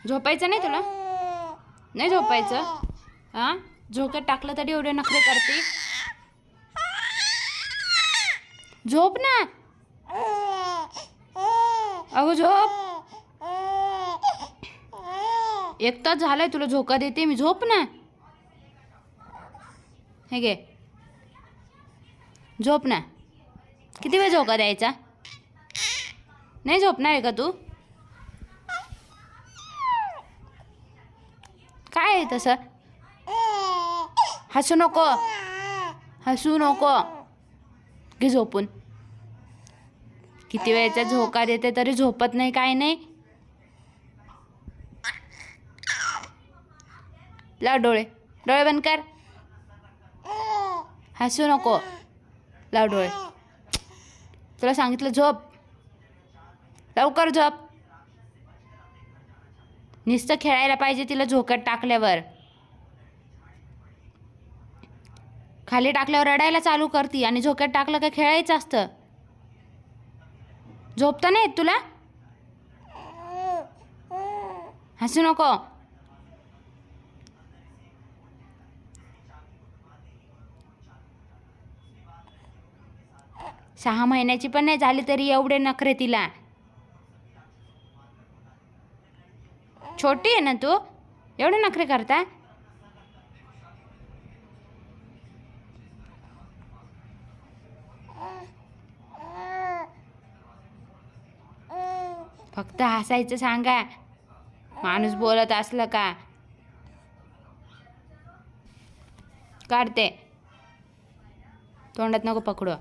झोपायचं नाही तुला? नाही झोपायचं? हां, झोक्यात टाकलं तरी एवढे नखरे करते. झोप ना. अगं झोप. 1 तास झालाय तुला झोका देते मी, झोप ना. हे घे, झोप ना. किती वेळ झोका द्यायचा? नाही झोपणार आहे का तू? काय आहे तसं? हसू नको, हसू नको. घे झोपून. किती वेळचा झोका देते तरी झोपत नाही, काय नाही. लाव डोळे, डोळे बंद कर. हसू नको, लाव डोळे. तुला सांगितलं झोप, लवकर झोप. नुसतं खेळायला पाहिजे तिला झोक्यात टाकल्यावर. खाली टाकल्यावर रडायला चालू करती आणि झोक्यात टाकलं का खेळायचं असतं. झोपता नाही येत तुला? हसू नको. सहा महिन्याची पण नाही झाली तरी एवढे नखरे तिला. छोटी आहे ना तू, एवढे नखरे करता? फक्त हसायचं सांगा, माणूस बोलत असलं का. काढते, तोंडात नको पकडू.